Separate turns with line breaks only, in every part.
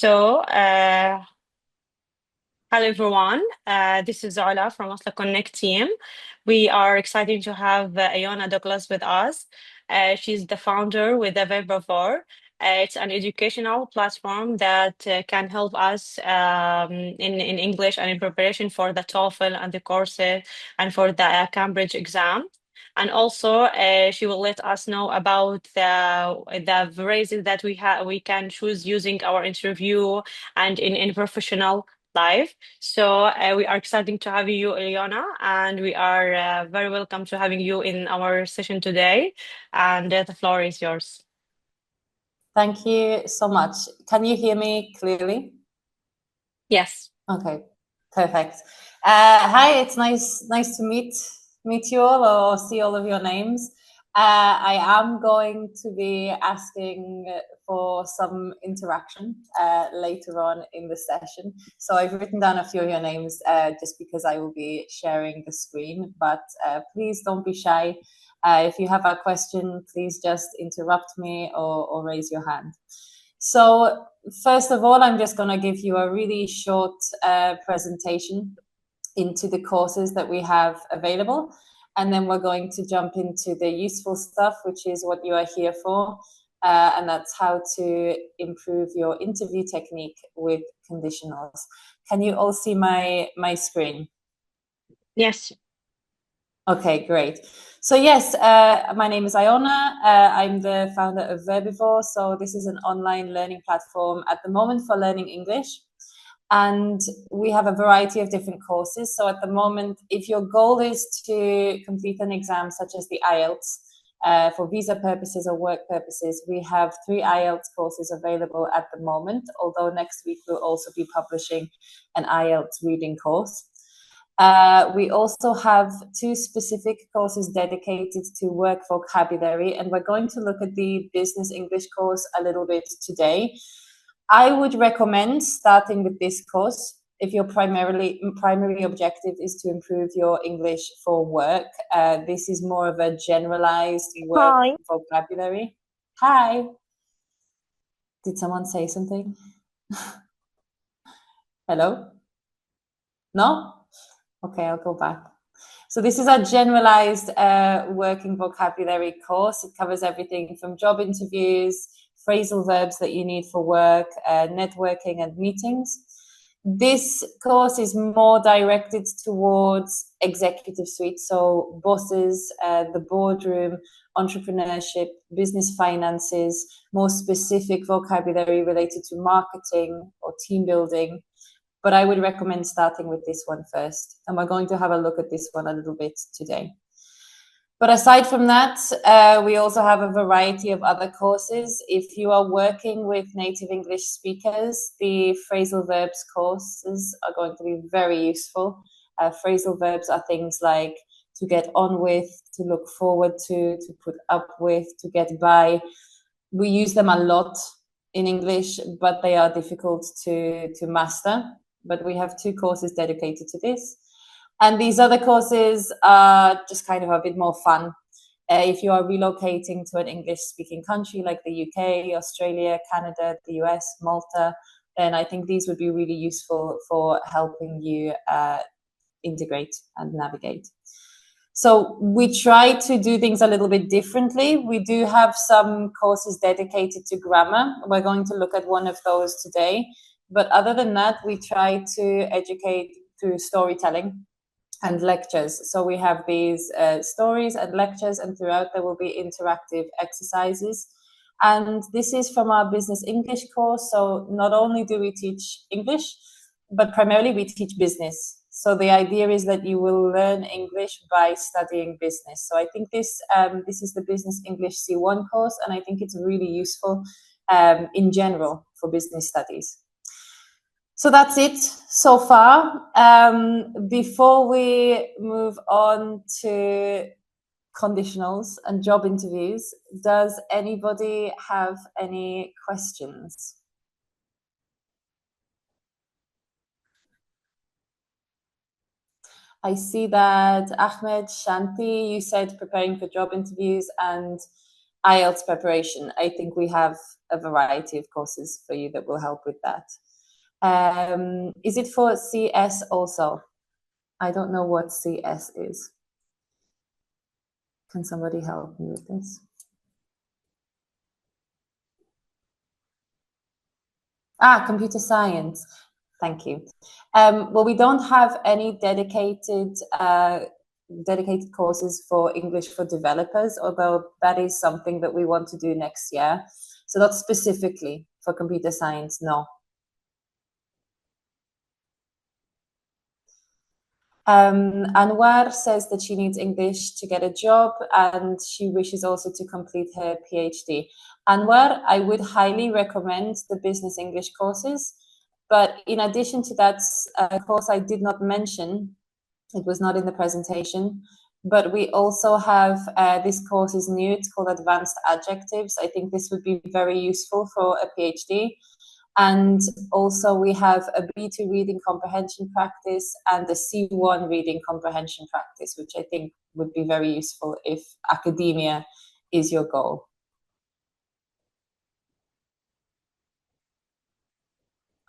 So, hello everyone. This is Ola from Oslo Connect team. We are excited to have Iona Douglas with us. She's the founder with the Verbivore. It's an educational platform that can help us in English and in preparation for the TOEFL and the courses and for the Cambridge exam. And also, she will let us know about the phrases that we can choose using our interview and in professional life. So we are excited to have you, Iona, and we are very welcome to having you in our session today. And the floor is yours.
Thank you so much. Can you hear me clearly?
Yes.
Okay, perfect. Hi, it's nice to meet you all or see all of your names. I am going to be asking for some interaction later on in the session. So I've written down a few of your names just because I will be sharing the screen, but please don't be shy. If you have a question, please just interrupt me or raise your hand. So first of all, I'm just going to give you a really short presentation into the courses that we have available. And then we're going to jump into the useful stuff, which is what you are here for. And that's how to improve your interview technique with conditionals. Can you all see my screen?
Yes.
Okay, great. So yes, my name is Iona. I'm the founder of Verbivore. So this is an online learning platform at the moment for learning English. And we have a variety of different courses. So at the moment, if your goal is to complete an exam such as the IELTS, for visa purposes or work purposes, we have 3 IELTS courses available at the moment, although next week we'll also be publishing an IELTS reading course. We also have 2 specific courses dedicated to work vocabulary, and we're going to look at the business English course a little bit today. I would recommend starting with this course if your primary objective is to improve your English for work. This is more of a generalized work
Hi.
vocabulary. Hi. Did someone say something? Hello? No? Okay, I'll go back. So this is a generalized working vocabulary course. It covers everything from job interviews, phrasal verbs that you need for work, networking and meetings. This course is more directed towards executive suite, so bosses, the boardroom, entrepreneurship, business finances, more specific vocabulary related to marketing or team building. But I would recommend starting with this one first. And we're going to have a look at this one a little bit today. But aside from that, we also have a variety of other courses. If you are working with native English speakers, the phrasal verbs courses are going to be very useful. Phrasal verbs are things like to get on with, to look forward to put up with, to get by. We use them a lot in English, but they are difficult to master. But we have 2 courses dedicated to this. And these other courses are just kind of a bit more fun. If you are relocating to an English-speaking country like the UK, Australia, Canada, the US, Malta, then I think these would be really useful for helping you integrate and navigate. So we try to do things a little bit differently. We do have some courses dedicated to grammar. We're going to look at one of those today. But other than that, we try to educate through storytelling and lectures. So we have these stories and lectures, and throughout there will be interactive exercises. And this is from our business English course. So not only do we teach English, but primarily we teach business. So the idea is that you will learn English by studying business. So I think this is the Business English C1 course, and I think it's really useful in general for business studies. So that's it so far. Before we move on to conditionals and job interviews, does anybody have any questions? I see that Ahmed, Shanti, you said preparing for job interviews and IELTS preparation. I think we have a variety of courses for you that will help with that. Is it for CS also? I don't know what CS is. Can somebody help me with this? Computer science. Thank you. Well, we don't have any dedicated courses for English for developers, although that is something that we want to do next year. So not specifically for computer science, no. Anwar says that she needs English to get a job and she wishes also to complete her PhD. Anwar, I would highly recommend the business English courses, but in addition to that course I did not mention, it was not in the presentation, but we also have, this course is new, it's called Advanced Adjectives. I think this would be very useful for a PhD. And also we have a B2 reading comprehension practice and a C1 reading comprehension practice, which I think would be very useful if academia is your goal.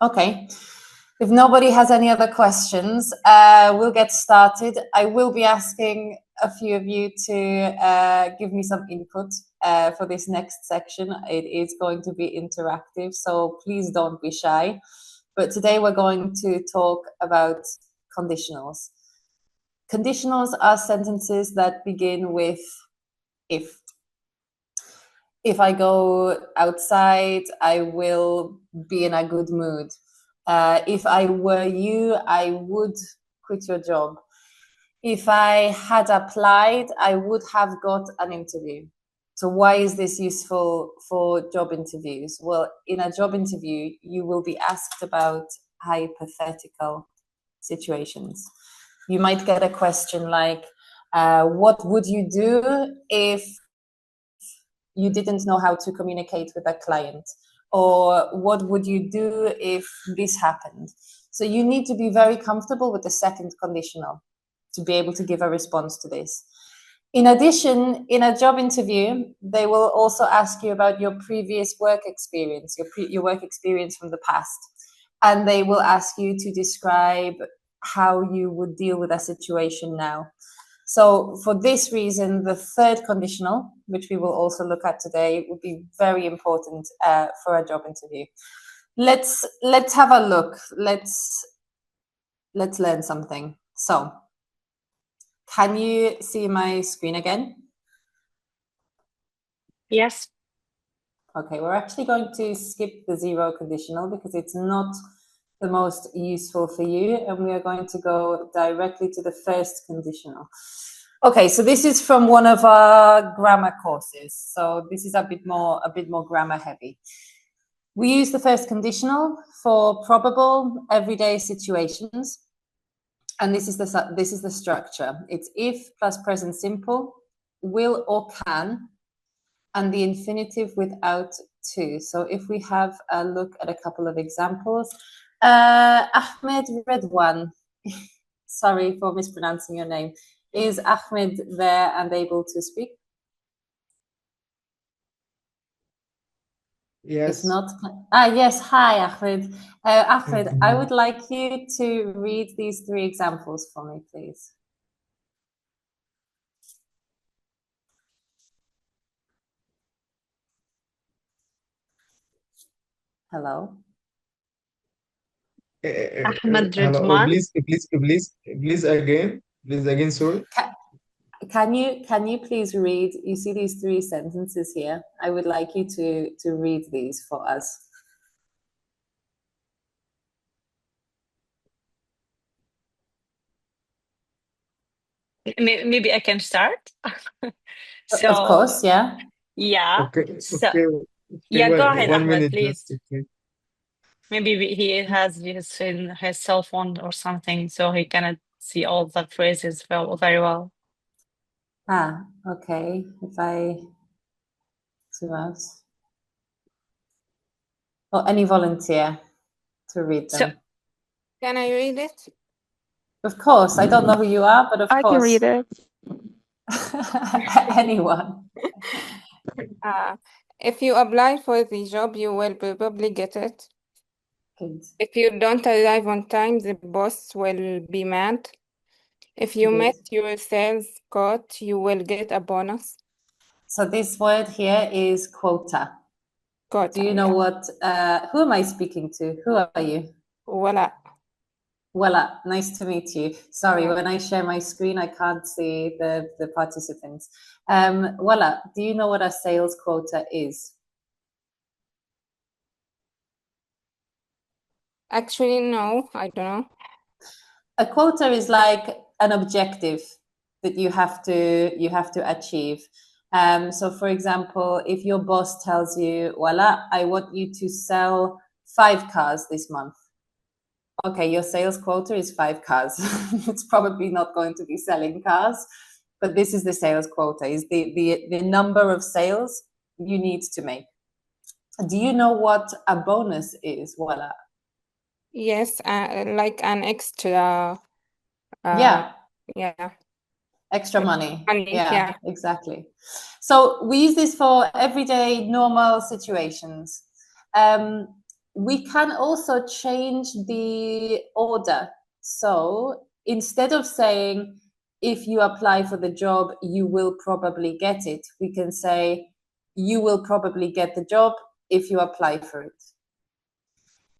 Okay. If nobody has any other questions, we'll get started. I will be asking a few of you to give me some input for this next section. It is going to be interactive, so please don't be shy. But today we're going to talk about conditionals. Conditionals are sentences that begin with if. If I go outside, I will be in a good mood. If I were you, I would quit your job. If I had applied, I would have got an interview. So why is this useful for job interviews? Well, in a job interview, you will be asked about hypothetical situations. You might get a question like, what would you do if you didn't know how to communicate with a client? Or what would you do if this happened? So you need to be very comfortable with the second conditional to be able to give a response to this. In addition, in a job interview, they will also ask you about your previous work experience, your work experience from the past. And they will ask you to describe how you would deal with a situation now. So for this reason, the third conditional, which we will also look at today, would be very important for a job interview. Let's have a look. Let's learn something. So, can you see my screen again?
Yes.
Okay, we're actually going to skip the zero conditional because it's not the most useful for you, and we are going to go directly to the first conditional. Okay, so this is from one of our grammar courses. So this is a bit more grammar heavy. We use the first conditional for probable everyday situations. And this is the structure. It's if plus present simple, will or can, and the infinitive without to. So if we have a look at a couple of examples, Ahmed Redwan, sorry for mispronouncing your name. Is Ahmed there and able to speak?
Yes.
If not, yes, hi Ahmed. Ahmed, I would like you to read these three examples for me, please. Hello?
Ahmed
Hello,
Redman.
please again, sorry.
Can you please read, you see these three sentences here? I would like you to read these for us.
Maybe I can start. So,
of course, yeah.
Yeah.
Okay,
So,
okay,
yeah, go ahead,
one
Ahmed,
minute
please.
just, okay.
Maybe he has his cell phone or something, so he cannot see all the phrases very well.
Okay. If I zoom out. Or any volunteer to read
So,
them.
Can I read it?
Of course. I don't know who you are, but of
I
course.
can read it.
Anyone.
If you apply for the job, you will probably get it.
Good.
If you don't arrive on time, the boss will be mad. If you
Good.
met your sales quota, you will get a bonus.
So this word here is quota.
Quota,
Do you know
yeah.
what, who am I speaking to? Who are you?
Voila.
Voila, nice to meet you. Sorry,
Yeah.
when I share my screen, I can't see the participants. Voila, do you know what a sales quota is?
Actually, no, I don't know.
A quota is like an objective that you have to achieve. So for example, if your boss tells you, voila, I want you to sell 5 cars this month. Okay, your sales quota is 5 cars. It's probably not going to be selling cars, but this is the sales quota, is the number of sales you need to make. Do you know what a bonus is? Voila.
Yes, like an extra,
Yeah.
yeah,
Extra money.
money,
Yeah,
yeah.
exactly. So we use this for everyday normal situations. We can also change the order. So instead of saying, if you apply for the job, you will probably get it, we can say, you will probably get the job if you apply for it.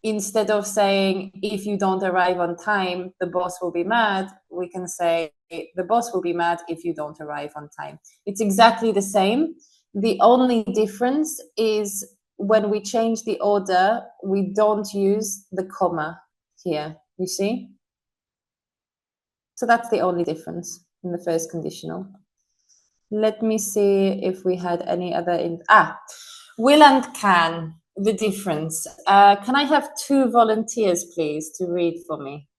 Instead of saying, if you don't arrive on time, the boss will be mad, we can say, the boss will be mad if you don't arrive on time. It's exactly the same. The only difference is when we change the order, we don't use the comma here, you see? So that's the only difference in the first conditional. Let me see if we had any other will and can, the difference. Can I have 2 volunteers, please, to read for me?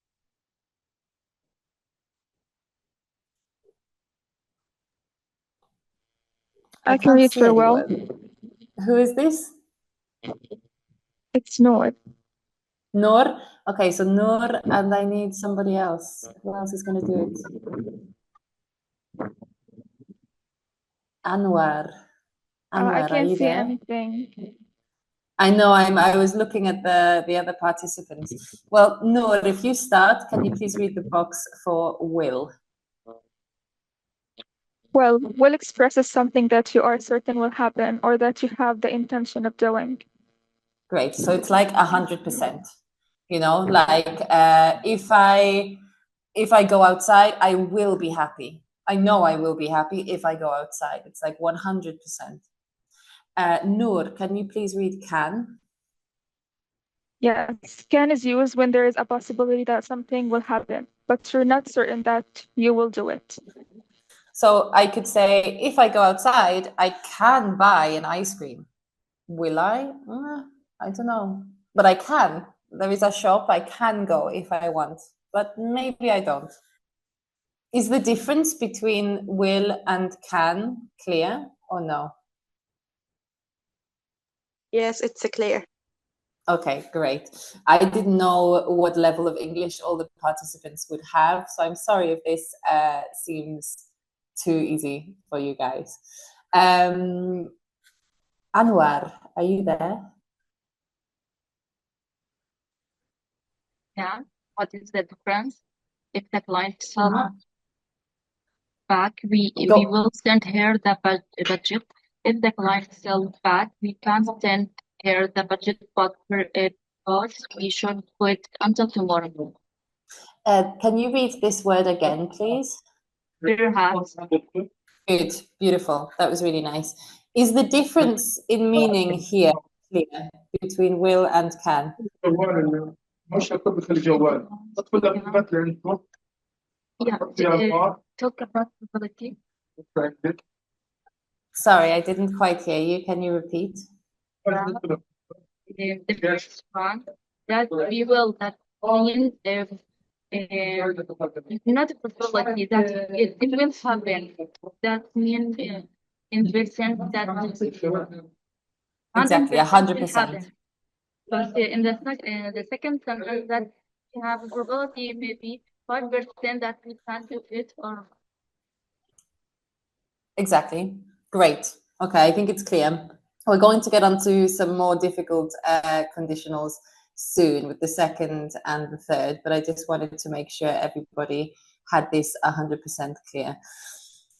I can
can't
read
see
for well.
anyone. Who is this?
It's Noor.
Noor? Okay, so Noor, and I need somebody else. Who else is going to do it? Anwar.
I
Anwar, are
can't
you
see
there?
anything.
I know, I was looking at the other participants. Well, Noor, if you start, can you please read the box for will?
Well, will expresses something that you are certain will happen or that you have the intention of doing.
Great. So it's like 100%. You know, like if I go outside, I will be happy. I know I will be happy if I go outside. It's like 100%. Noor, can you please read can?
Yes, can is used when there is a possibility that something will happen, but you're not certain that you will do it.
So I could say, if I go outside, I can buy an ice cream. Will I? I don't know. But I can. There is a shop I can go if I want, but maybe I don't. Is the difference between will and can clear or no?
Yes, it's clear.
Okay, great. I didn't know what level of English all the participants would have, so I'm sorry if this seems too easy for you guys. Anwar, are you there?
Yeah. What is the difference? If the client sells back, we will send her the budget. If the client sells back, we can't send her the budget, but we should wait until tomorrow.
Can you read this word again, please?
Perhaps.
Good, beautiful. That was really nice. Is the difference in meaning here clear between will and can?
Yeah. Talk about probability.
Sorry, I didn't quite hear you. Can you repeat?
The first one that we will that means if not a probability that it will happen. That means in percent that
Exactly,
100% will
100%.
happen. But in the second sentence that we have a probability maybe 5% that we can do it or
Exactly. Great. Okay, I think it's clear. We're going to get onto some more difficult conditionals soon with the second and the third, but I just wanted to make sure everybody had this 100% clear.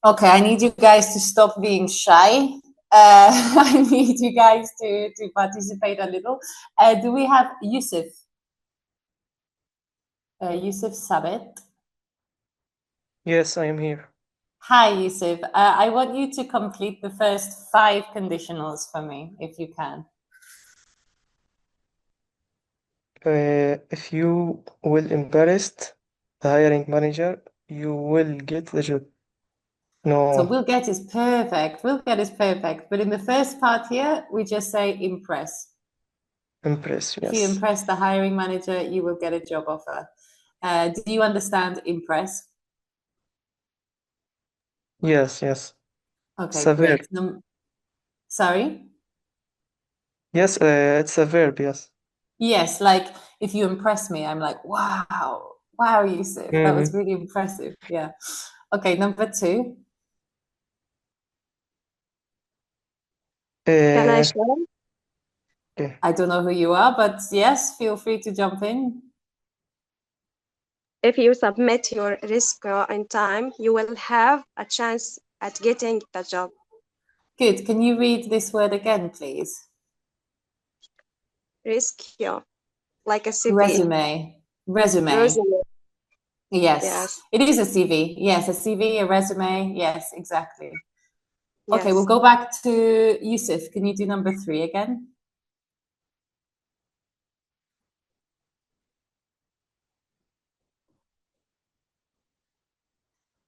Okay, I need you guys to stop being shy. I need you guys to participate a little. Do we have Yusuf? Yusuf Sabet?
Yes, I am here.
Hi, Yusuf. I want you to complete the first 5 conditionals for me, if you can.
If you will embarrass the hiring manager, you will get the job.
So
No,
will get is perfect. Will get is perfect. But in the first part here, we just say impress.
impress,
If you
yes.
impress the hiring manager, you will get a job offer. Do you understand impress?
Yes, yes.
Okay,
It's a verb.
great. Sorry?
Yes, it's a verb, yes.
Yes, like if you impress me, I'm like, wow, wow, Yusuf, that was
Mm-hmm.
really impressive. Yeah. Okay, number 2.
Can I
Uh,
share?
okay.
I don't know who you are, but yes, feel free to jump in.
If you submit your risk in time, you will have a chance at getting the job.
Good. Can you read this word again, please?
Risk, yeah, like a CV.
Resume.
Resume.
Yes.
Yes.
It is a CV. Yes, a CV, a resume. Yes, exactly.
Yes.
Okay, we'll go back to Yusuf. Can you do number 3 again?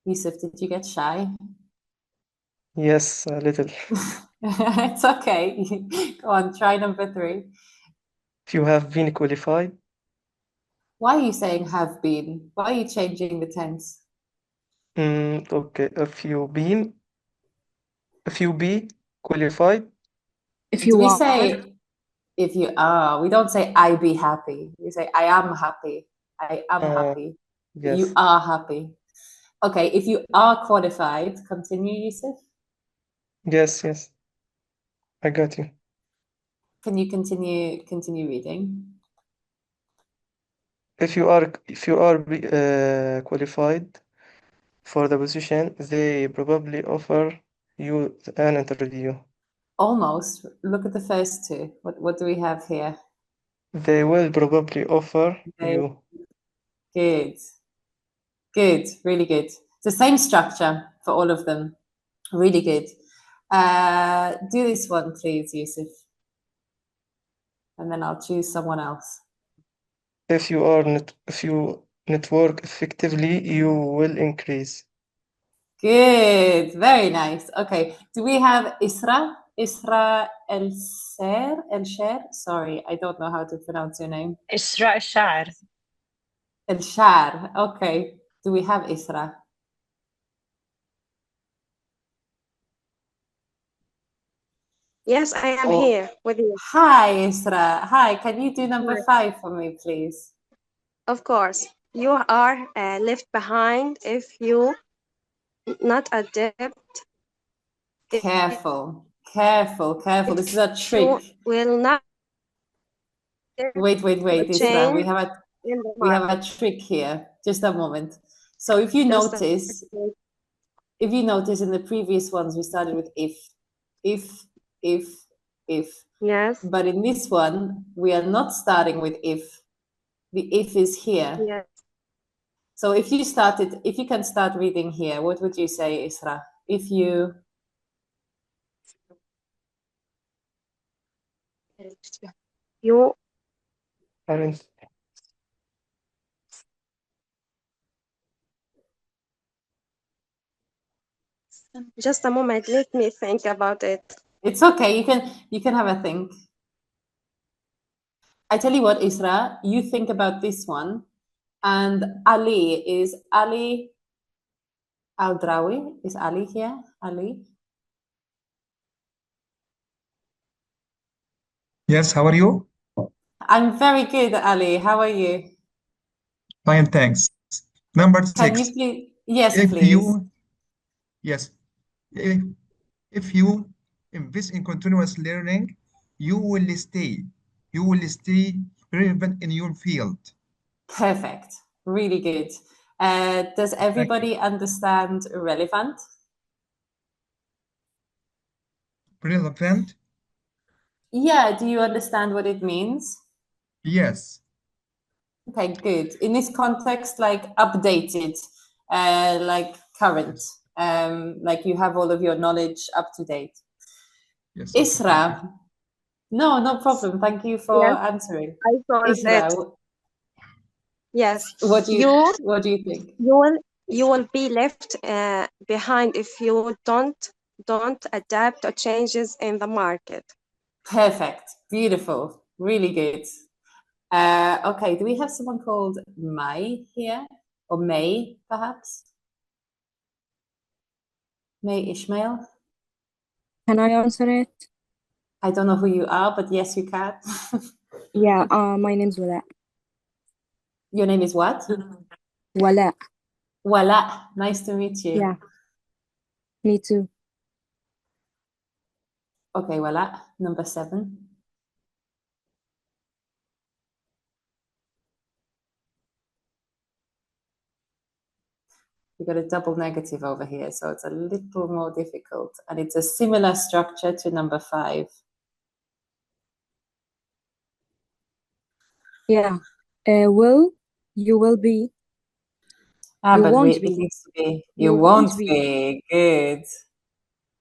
Yusuf, did you get shy?
Yes, a little.
It's okay. Go on, try number 3.
If you have been qualified,
Why are you saying have been? Why are you changing the tense?
okay. If you be qualified,
If
Do
you
we
are,
say if you are? We don't say I be happy. We say I am happy. I am happy. You
yes,
are happy. Okay, if you are qualified, continue, Yusuf.
yes, I got you.
Can you continue reading?
If you are qualified for the position, they probably offer you an interview.
Almost. Look at the first 2. What do we have here?
They will probably offer
Okay,
you.
good. Good, really good. It's the same structure for all of them. Really good. Do this one, please, Yusuf. And then I'll choose someone else.
If you network effectively, you will increase.
Good, very nice. Okay, do we have Isra? Isra El Sher? Sorry, I don't know how to pronounce your name.
إسراء الشاعر.
El Shar. Okay, do we have Isra?
Yes, I am
Oh,
here with you.
hi, Isra. Hi, can you do number
Sure.
5 for me, please?
Of course, you are left behind if you not adapt.
Careful, careful, careful. This is a
You
trick.
will not
Wait, Isra.
change in the
We have
market.
a trick here. Just a moment. So if you
Just a
notice, in the previous ones, we started with if, if, if.
yes,
But in this one, we are not starting with if. The if is here.
yes.
So if you can start reading here, what would you say, Isra? If you,
You
Aren't
just a moment. Let me think about it.
it's okay. You can have a think. I tell you what, Isra, you think about this one. And Ali is Ali Aldrawi. Is Ali here? Ali?
Yes, how are you?
I'm very good, Ali. How are you?
Fine, thanks. Number
Can you
6.
please? Yes,
If
please.
you, yes, if, if you invest in continuous learning, you will stay. You will stay relevant in your field.
Perfect. Really good. Does
Thank you.
everybody understand relevant?
Relevant?
Yeah, do you understand what it means?
Yes.
Okay, good. In this context, like updated, like current, like you have all of your knowledge up to date.
Yes, okay, thank you.
Isra, no problem. Thank you for
Yes,
answering.
I saw that.
Isra,
Yes,
what do
you
you think?
you will be left behind if you don't adapt to changes in the market.
Perfect. Beautiful. Really good. Okay, do we have someone called Mai here? Or May, perhaps? May Ishmael?
Can I answer it?
I don't know who you are, but yes, you can.
Yeah, my name's Wala.
Your name is what?
Wala.
Wala. Nice to meet you.
Yeah, me too.
Okay, Wala, number 7. We got a double negative over here, so it's a little more difficult. And it's a similar structure to number 5.
Yeah. Will, you will be, you
But
won't
it
be,
needs to be, you
you won't
won't
be,
be. Good.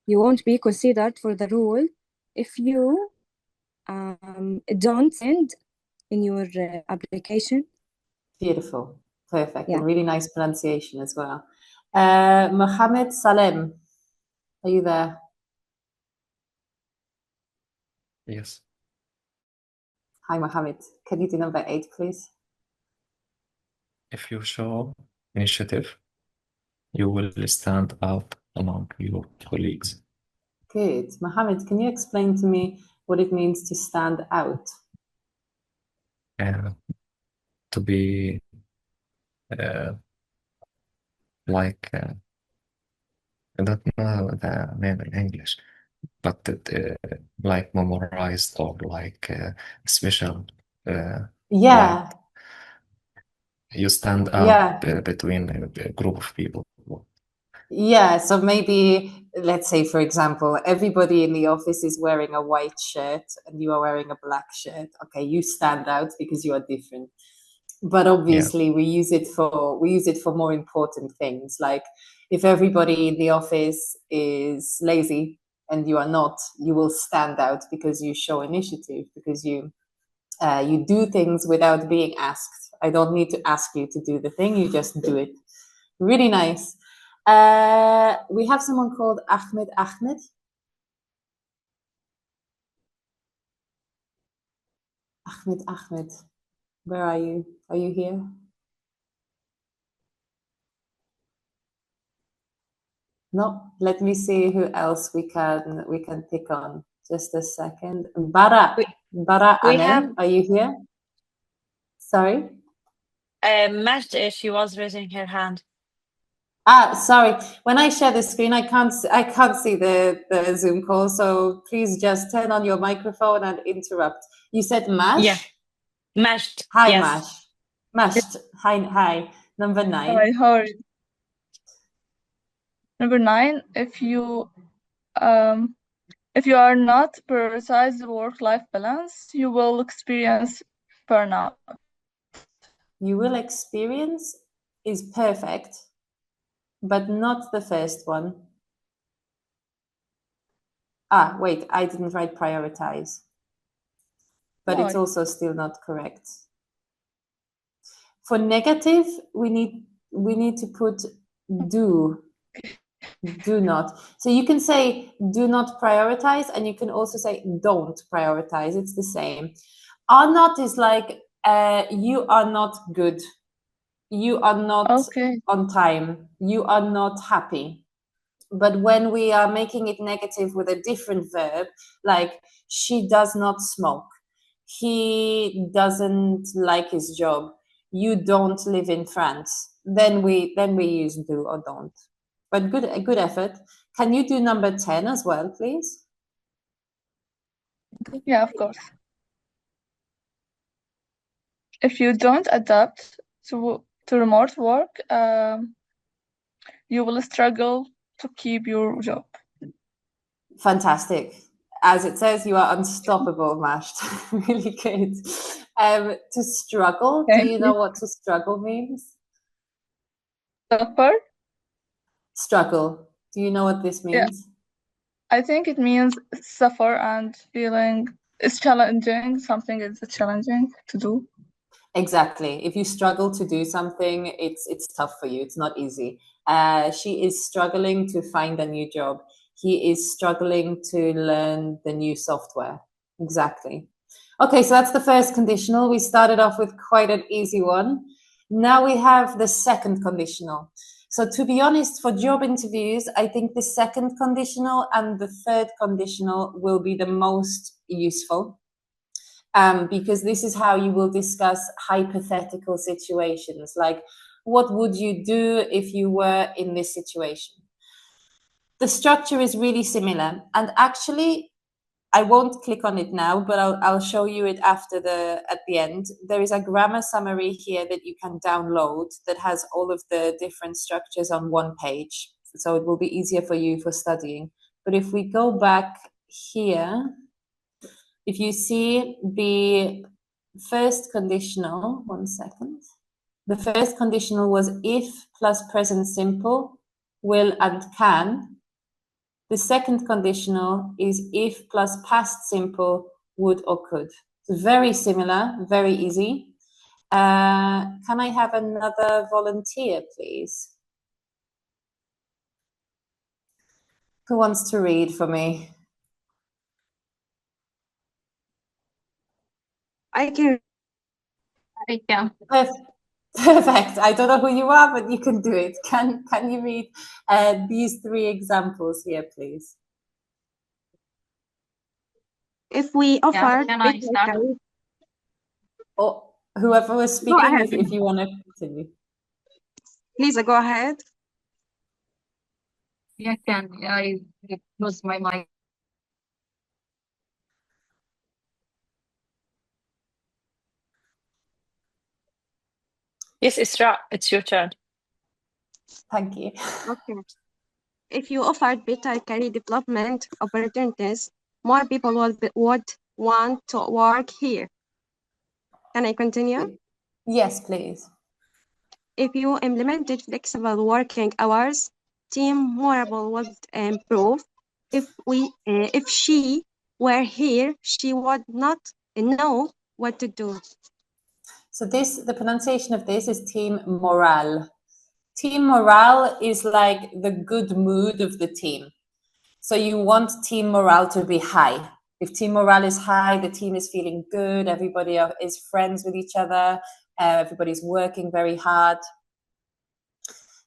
you won't be considered for the role if you don't send in your application.
Beautiful. Perfect.
Yeah.
And really nice pronunciation as well. Mohammed Salem, are you there?
Yes.
Hi, Mohammed. Can you do number 8, please?
If you show initiative, you will stand out among your colleagues.
Good. Mohammed, can you explain to me what it means to stand out?
To be like, I don't know the name in English, but like memorized or like special.
Yeah.
Like you stand out
Yeah.
between a group of people.
Yeah, so maybe let's say, for example, everybody in the office is wearing a white shirt and you are wearing a black shirt. Okay, you stand out because you are different. But obviously we use it for more important things. Like if everybody in the office is lazy and you are not, you will stand out because you show initiative, because you do things without being asked. I don't need to ask you to do the thing, you just do it. Really nice. We have someone called Ahmed. Ahmed, where are you? Are you here? No, let me see who else we can pick on. Just a second. Bara
We
Anem,
have
are you here? Sorry.
Majd, she was raising her hand.
Sorry. When I share the screen, I can't see the Zoom call. So please just turn on your microphone and interrupt. You said Mash?
Yeah. Majd.
Hi,
Yes.
Mash. Hi. Number 9.
Hi, how are you? Number 9, if you are not prioritize the work-life balance, you will experience burnout.
You will experience is perfect, but not the first one. Wait, I didn't write prioritize, but it's
Why?
also still not correct. For negative, we need to put do not. So you can say do not prioritize, and you can also say don't prioritize. It's the same. Are not is like you are not good. You are not on time. You are not happy. But when we are making it negative with a different verb, like she does not smoke, he doesn't like his job, you don't live in France, then we use do or don't. But good effort. Can you do number 10 as well, please?
Yeah, of course. If you don't adapt to remote work, you will struggle to keep your job.
Fantastic. As it says, you are unstoppable, Mashed. Really good. To struggle, do
Thank
you
you.
know what to struggle means?
Suffer?
Struggle. Do you know what this
Yeah,
means?
I think it means suffer and feeling it's challenging. Something is challenging to do.
Exactly. If you struggle to do something, it's tough for you. It's not easy. She is struggling to find a new job. He is struggling to learn the new software. Exactly. Okay, so that's the first conditional. We started off with quite an easy one. Now we have the second conditional. So to be honest, for job interviews, I think the second conditional and the third conditional will be the most useful. Because this is how you will discuss hypothetical situations, like what would you do if you were in this situation? The structure is really similar, and actually I won't click on it now, but I'll show you it at the end. There is a grammar summary here that you can download that has all of the different structures on one page, so it will be easier for you for studying. But if we go back here, if you see the first conditional, one second. The first conditional was if plus present simple, will and can. The second conditional is if plus past simple, would or could. So very similar, very easy. Can I have another volunteer, please? Who wants to read for me?
I can.
I can.
Perfect. I don't know who you are, but you can do it. Can you read these three examples here, please?
If we
Yeah,
offer
can I
better
start?
career,
Or whoever was
go
speaking,
ahead.
if you want to continue.
Please go ahead.
Yeah, can I close my mic?
Yes, Isra, it's your turn.
Thank you.
Okay. If you offered better career development opportunities, more people would want to work here. Can I continue?
Yes, please.
If you implemented flexible working hours, team morale would improve. If she were here, she would not know what to do.
So the pronunciation of this is team morale. Team morale is like the good mood of the team. So you want team morale to be high. If team morale is high, the team is feeling good, everybody is friends with each other, everybody's working very hard.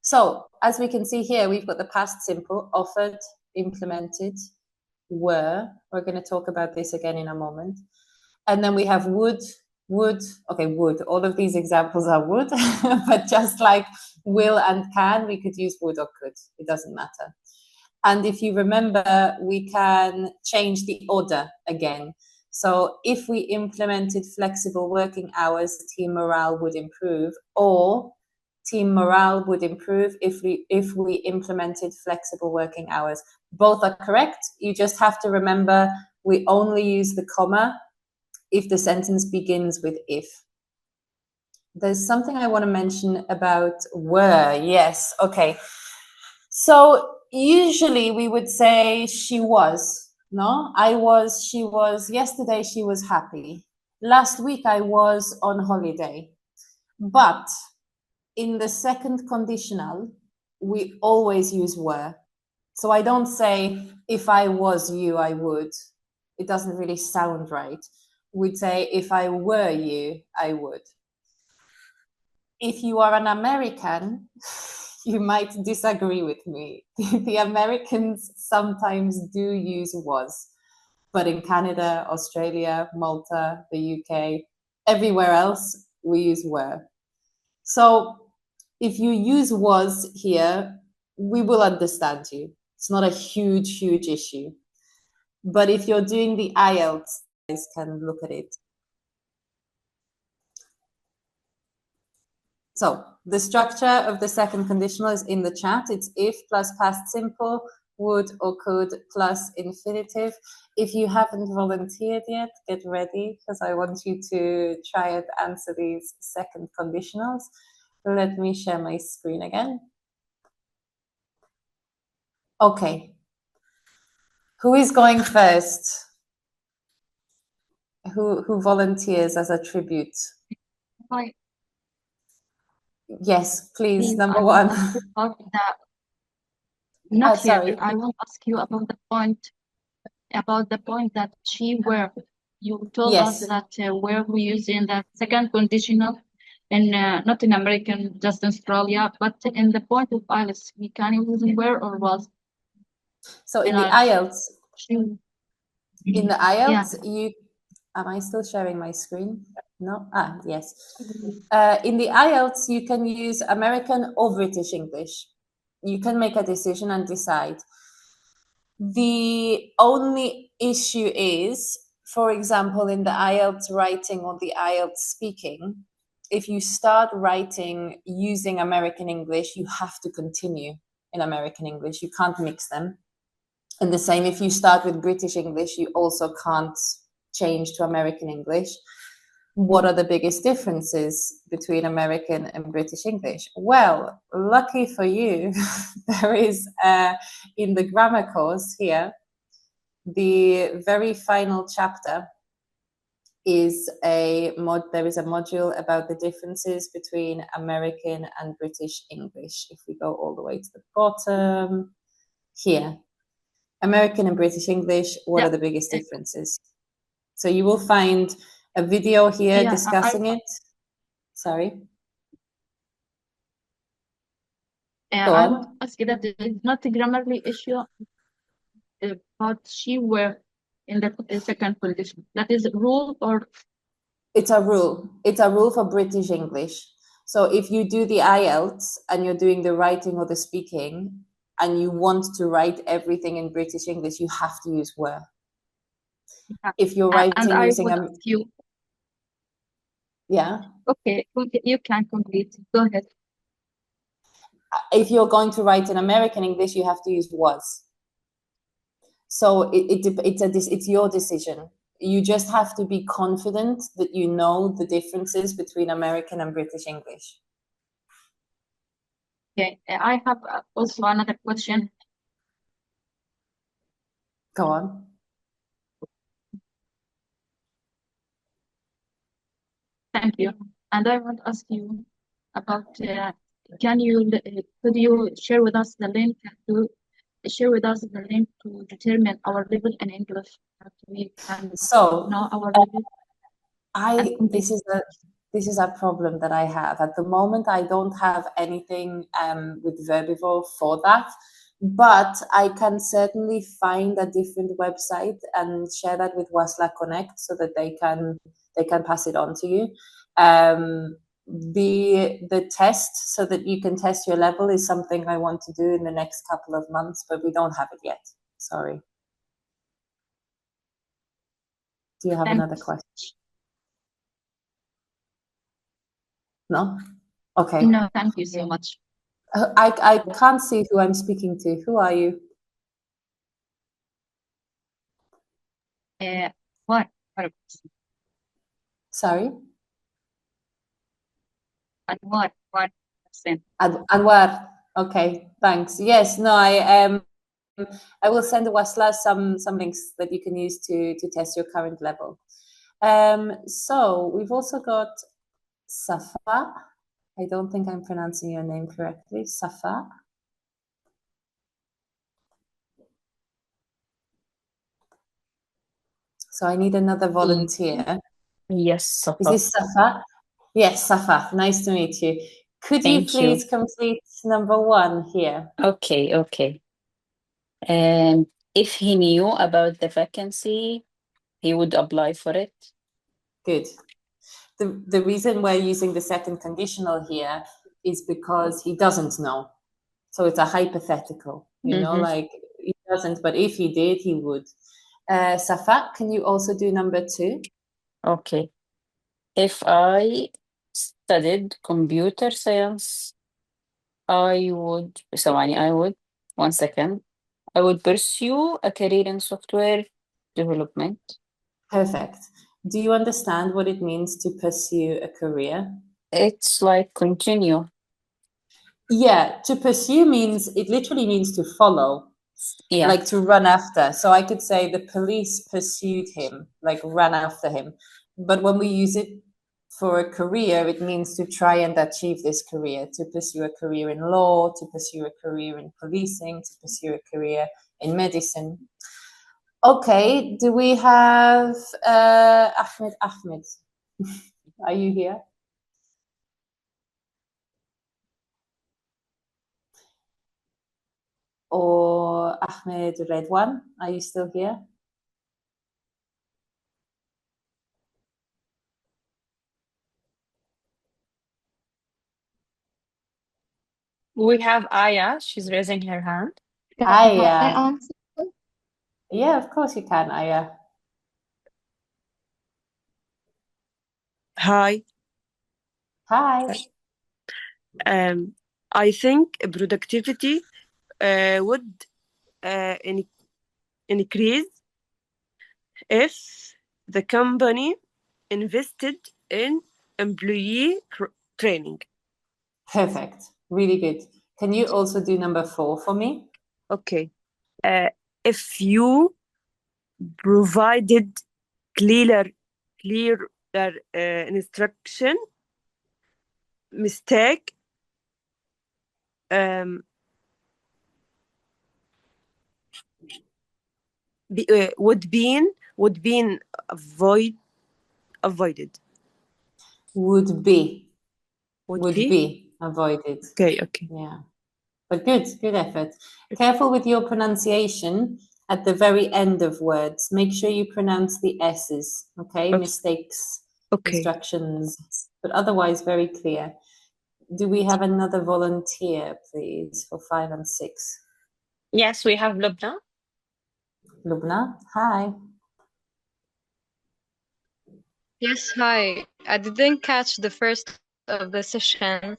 So as we can see here, we've got the past simple, offered, implemented, were. We're going to talk about this again in a moment. And then we have would, okay, would. All of these examples are would, but just like will and can, we could use would or could. It doesn't matter. And if you remember, we can change the order again. So if we implemented flexible working hours, team morale would improve, or team morale would improve if we implemented flexible working hours. Both are correct. You just have to remember we only use the comma if the sentence begins with if. There's something I want to mention about were. Yes, okay. So usually we would say she was, no? I was, she was, yesterday she was happy. Last week I was on holiday. But in the second conditional, we always use were. So I don't say, if I was you, I would. It doesn't really sound right. We'd say, if I were you, I would. If you are an American, you might disagree with me. The Americans sometimes do use was, but in Canada, Australia, Malta, the UK, everywhere else, we use were. So if you use was here, we will understand you. It's not a huge issue. But if you're doing the IELTS, you guys can look at it. So the structure of the second conditional is in the chat. It's if plus past simple, would or could plus infinitive. If you haven't volunteered yet, get ready because I want you to try and answer these second conditionals. Let me share my screen again. Okay. Who is going first? Who volunteers as a tribute?
Hi.
Yes, please,
Please,
number
I
one.
want to ask you about not here.
Sorry.
I want to ask you about the point that she were. You told us
Yes.
that where we using the second conditional in not in American, just in Australia, but in the point of IELTS, we can use where or was.
So in
And
the IELTS,
she,
in the
yeah.
IELTS, you, am I still sharing my screen? No? Ah, yes. In the IELTS, you can use American or British English. You can make a decision and decide. The only issue is, for example, in the IELTS writing or the IELTS speaking, if you start writing using American English, you have to continue in American English. You can't mix them. And the same if you start with British English, you also can't change to American English. What are the biggest differences between American and British English? Well, lucky for you, there is in the grammar course here, the very final chapter is there is a module about the differences between American and British English. If we go all the way to the bottom here, American and British English, what are the biggest differences? So you will find a video here discussing it. Sorry.
I want to ask you that it's not a grammarly issue, but she were in the second condition. That is a rule or?
It's a rule. It's a rule for British English. So if you do the IELTS and you're doing the writing or the speaking and you want to write everything in British English, you have to use were.
Yeah.
If you're writing
and I
using
would ask you.
Yeah.
Okay, you can complete. Go ahead.
If you're going to write in American English, you have to use was. So it's your decision. You just have to be confident that you know the differences between American and British English.
Okay, I have also another question.
Go on.
Thank you. And I want to ask you about, could you share with us the link to determine our level in English, that we can know our level?
This is a problem that I have. At the moment, I don't have anything with Verbivore for that, but I can certainly find a different website and share that with Wasla Connect so that they can pass it on to you. The test so that you can test your level is something I want to do in the next couple of months, but we don't have it yet. Sorry. Do you have another question? No? Okay.
No, thank you so much.
I can't see who I'm speaking to. Who are you?
What?
Sorry?
Anwar.
Anwar. Okay, thanks. Yes, no, I will send Wasla some links that you can use to test your current level. So we've also got Safa. I don't think I'm pronouncing your name correctly. Safa. So I need another volunteer.
Yes, Safa.
Is this Safa? Yes, Safa. Nice to meet you. Could you please complete number one here?
Okay. If he knew about the vacancy, he would apply for it.
Good. The reason we're using the second conditional here is because he doesn't know. So it's a hypothetical, like he doesn't, but if he did, he would. Safa, can you also do number 2?
Okay. If I studied computer science, I would, one second, I would pursue a career in software development.
Perfect. Do you understand what it means to pursue a career?
It's like continue.
Yeah, to pursue means, it literally means to follow,
Yeah.
like to run after. So I could say the police pursued him, like ran after him. But when we use it for a career, it means to try and achieve this career, to pursue a career in law, to pursue a career in policing, to pursue a career in medicine. Okay, do we have Ahmed? Ahmed, are you here? Or Ahmed Redwan, are you still here?
We have Aya. She's raising her hand.
Aya. Yeah, of course you can, Aya.
Hi.
Hi.
I think productivity would increase if the company invested in employee training.
Perfect. Really good. Can you also do number 4 for me?
Okay. If you provided clear instruction, mistake would be avoided.
Would be
be
avoided.
okay.
Yeah, but good effort. Careful with your pronunciation at the very end of words. Make sure you pronounce the S's. Okay, mistakes, instructions, but otherwise very clear. Do we have another volunteer, please, for 5 and 6?
Yes, we have Lubna.
Lubna, hi.
Yes, hi. I didn't catch the first of the session,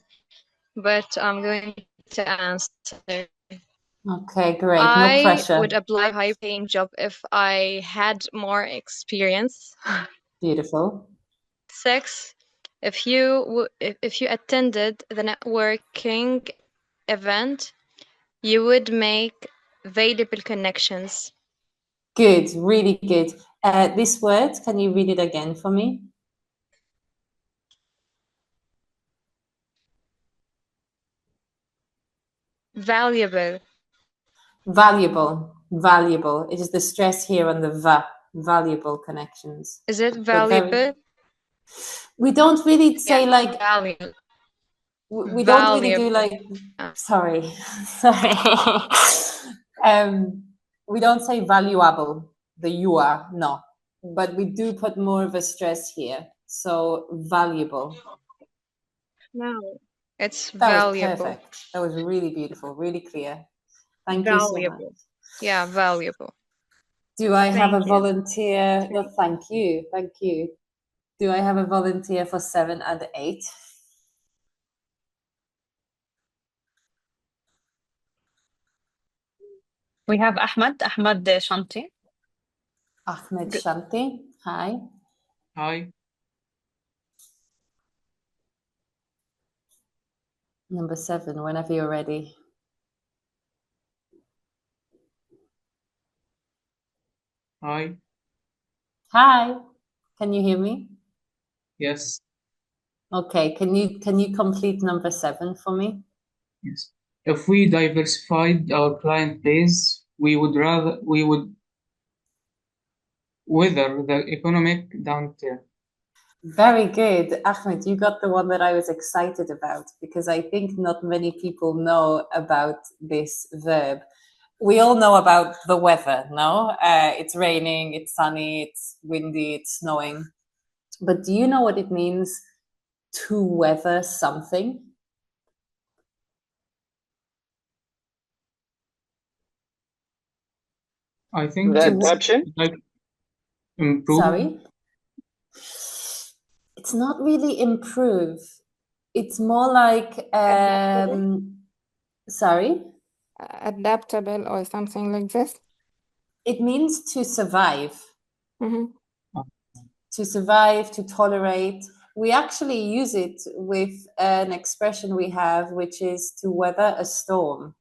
but I'm going to answer.
Okay, great. No pressure.
I would apply a high-paying job if I had more experience.
Beautiful.
6, if you attended the networking event, you would make valuable connections.
Good, really good. This word, can you read it again for me?
Valuable.
Valuable. It is the stress here on the va, valuable connections.
Is it valuable?
We don't really say like,
valuable.
we don't really do like, sorry. We don't say valuable, the you are, no. But we do put more of a stress here. So valuable.
No, it's
That
valuable.
was perfect. That was really beautiful, really clear. Thank you so much.
Yeah, valuable.
Do I have
Thank
a
you.
volunteer? No, thank you. Thank you. Do I have a volunteer for 7 and 8?
We have Ahmed Shanti.
Ahmed Shanti, hi.
Hi.
Number 7, whenever you're ready.
Hi.
Hi. Can you hear me?
Yes.
Okay. Can you complete number 7 for me?
Yes. If we diversified our client base, we would weather the economic downturn.
Very good. Ahmed, you got the one that I was excited about because I think not many people know about this verb. We all know about the weather, no? It's raining, it's sunny, it's windy, it's snowing. But do you know what it means to weather something?
I think
The
it's
adaptation?
like improve.
Sorry? It's not really improve. It's more like, sorry?
Adaptable or something like this.
It means to survive.
Mm-hmm.
To survive, to tolerate. We actually use it with an expression we have, which is to weather a storm.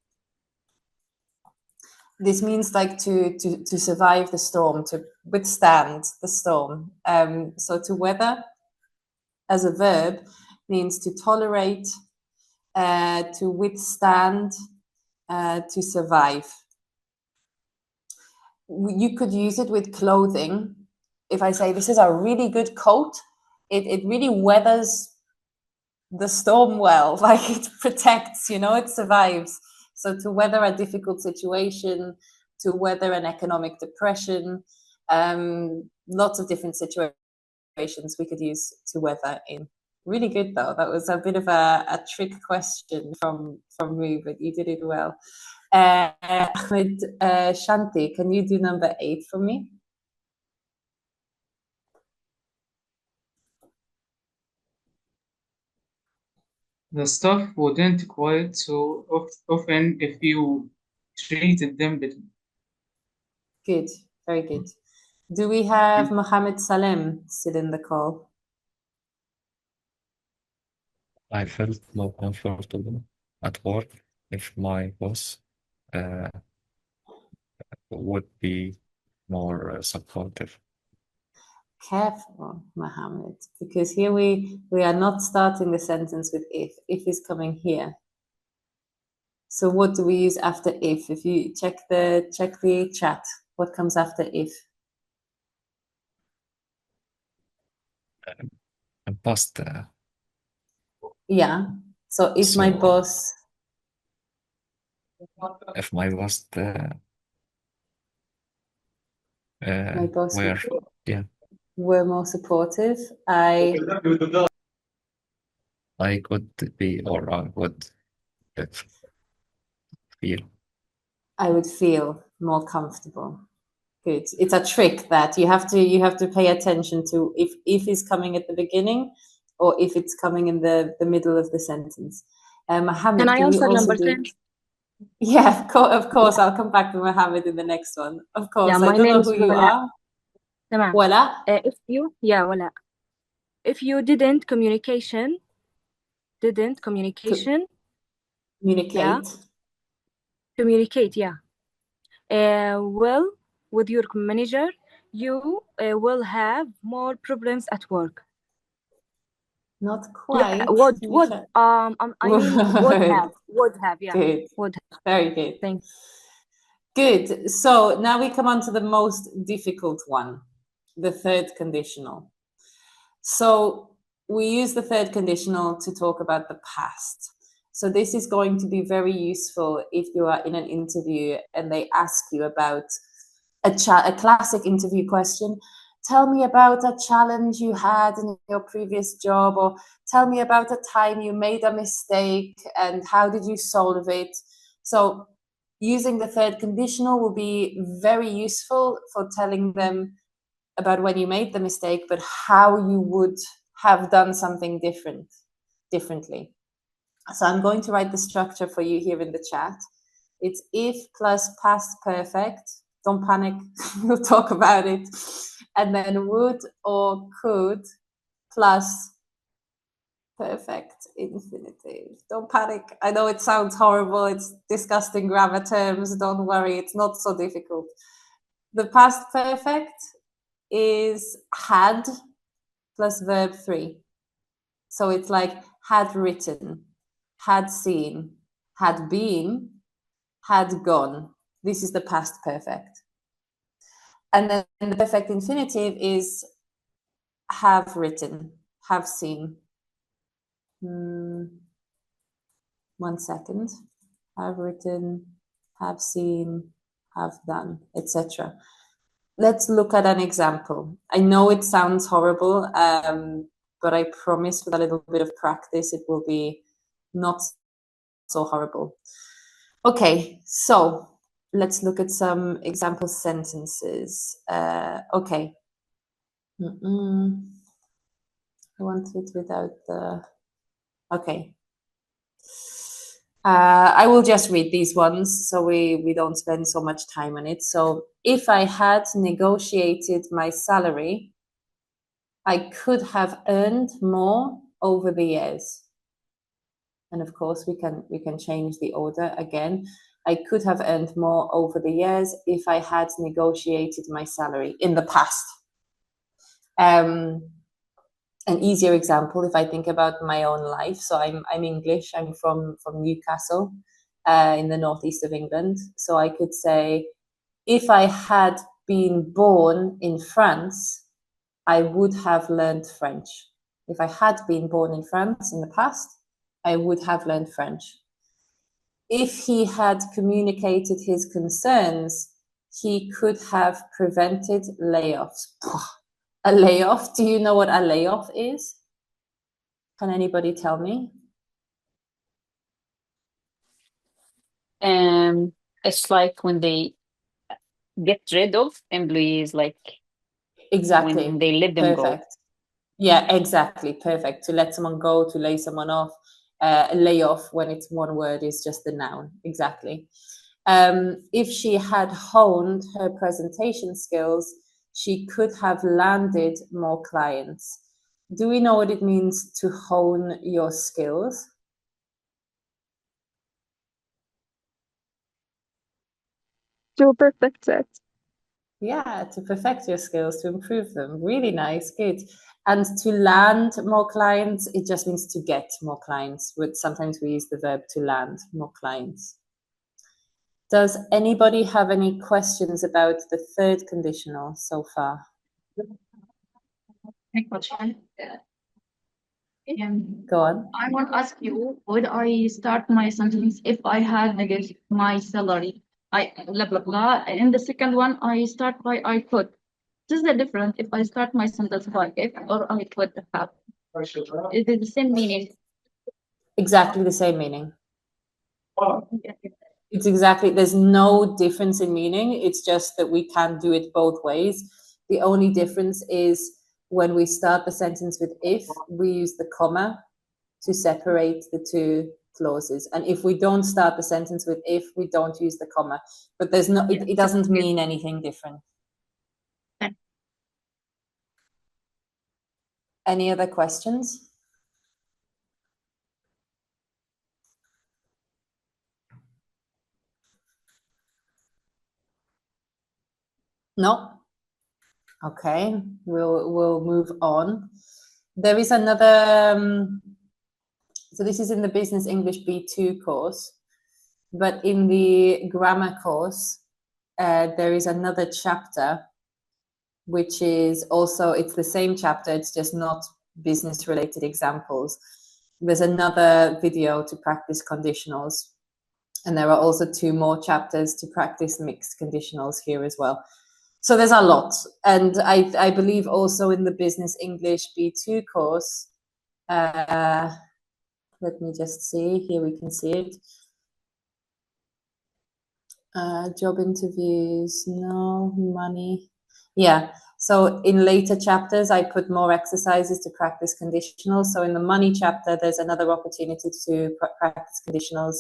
This means like to survive the storm, to withstand the storm. So to weather as a verb means to tolerate, to withstand, to survive. You could use it with clothing. If I say this is a really good coat, it really weathers the storm well, like it protects, it survives. So to weather a difficult situation, to weather an economic depression, lots of different situations we could use to weather in. Really good though. That was a bit of a trick question from me, but you did it well. Ahmed, Shanti, can you do number 8 for me?
The staff wouldn't quite so often if you treated them better.
Good, very good. Do we have Mohammed Salem still in the call?
I felt more comfortable at work if my boss would be more supportive.
Careful, Mohammed, because here we are not starting the sentence with if. If is coming here. So what do we use after if? If you check the chat, what comes after if?
Past.
Yeah. So if my boss.
If my boss.
My boss
yeah.
were more supportive, I
could be, or I would feel.
I would feel more comfortable. Good. It's a trick that you have to pay attention to if is coming at the beginning or if it's coming in the middle of the sentence. Mohammed,
Can I
can you
answer
also
number
do?
10?
Yeah, of course. I'll come back to Mohammed in the next one. Of course.
Yeah,
I
my
don't
name
know
is
who you
Wala.
are.
تمام.
Wala?
Wala. If you didn't communication.
Communicate.
Yeah. Communicate, yeah. Well, with your manager, you will have more problems at work.
Not
Yeah,
quite.
I mean would have, yeah.
Good.
Would have.
Very good.
Thank you.
Good. So now we come on to the most difficult one, the third conditional. So we use the third conditional to talk about the past. So this is going to be very useful if you are in an interview and they ask you about a classic interview question. Tell me about a challenge you had in your previous job, or tell me about a time you made a mistake and how did you solve it. So using the third conditional will be very useful for telling them about when you made the mistake, but how you would have done something differently. So I'm going to write the structure for you here in the chat. It's if plus past perfect. Don't panic, we'll talk about it. And then would or could plus perfect infinitive. Don't panic. I know it sounds horrible. It's disgusting grammar terms. Don't worry, it's not so difficult. The past perfect is had plus verb 3. So it's like had written, had seen, had been, had gone. This is the past perfect. And then the perfect infinitive is have written, have seen. 1 second. Have written, have seen, have done, etc. Let's look at an example. I know it sounds horrible, but I promise with a little bit of practice, it will be not so horrible. Okay, so let's look at some example sentences. Okay. I want it without the... Okay. I will just read these ones so we don't spend so much time on it. So if I had negotiated my salary, I could have earned more over the years. And of course, we can change the order again. I could have earned more over the years if I had negotiated my salary in the past. An easier example, if I think about my own life. So I'm English. I'm from Newcastle, in the northeast of England. So I could say, if I had been born in France, I would have learned French. If I had been born in France in the past, I would have learned French. If he had communicated his concerns, he could have prevented layoffs. A layoff? Do you know what a layoff is? Can anybody tell me?
It's like when they get rid of employees, like
Exactly.
when they let them go.
Perfect. Yeah, exactly. Perfect. To let someone go, to lay someone off. A layoff, when it's one word, is just the noun. Exactly. If she had honed her presentation skills, she could have landed more clients. Do we know what it means to hone your skills?
To perfect it.
Yeah, to perfect your skills, to improve them. Really nice, good. And to land more clients, it just means to get more clients. But sometimes we use the verb to land more clients. Does anybody have any questions about the third conditional so far? Go on.
I want to ask you, would I start my sentence if I had negative my salary? I blah blah blah. In the second one, I start by I could. This is the difference if I start my sentence by if or I could have. Is it the same meaning?
Exactly the same meaning. It's exactly, there's no difference in meaning. It's just that we can do it both ways. The only difference is when we start the sentence with if, we use the comma to separate the two clauses. And if we don't start the sentence with if, we don't use the comma. But there's no, it doesn't mean anything different. Any other questions? No? Okay, we'll move on. There is another, so this is in the Business English B2 course, but in the grammar course, there is another chapter, which is also, it's the same chapter, it's just not business related examples. There's another video to practice conditionals, and there are also 2 more chapters to practice mixed conditionals here as well. So there's a lot. And I believe also in the Business English B2 course, let me just see, here we can see it. Job interviews, no, money. Yeah, so in later chapters, I put more exercises to practice conditionals. So in the money chapter, there's another opportunity to practice conditionals.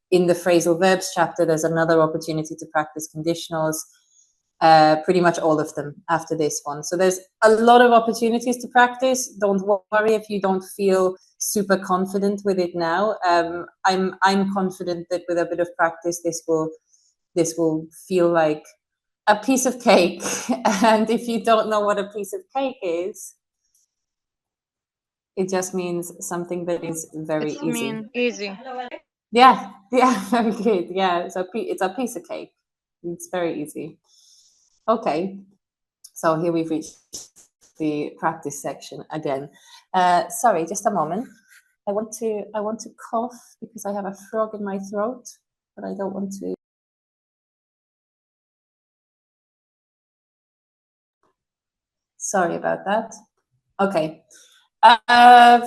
In the phrasal verbs chapter, there's another opportunity to practice conditionals. Pretty much all of them after this one. So there's a lot of opportunities to practice. Don't worry if you don't feel super confident with it now. I'm confident that with a bit of practice, this will feel like a piece of cake. And if you don't know what a piece of cake is, it just means something that is very easy.
Easy.
Yeah, very good. Yeah, so it's a piece of cake. It's very easy. Okay, so here we've reached the practice section again. Sorry, just a moment. I want to cough because I have a frog in my throat, but I don't want to. Sorry about that. Okay.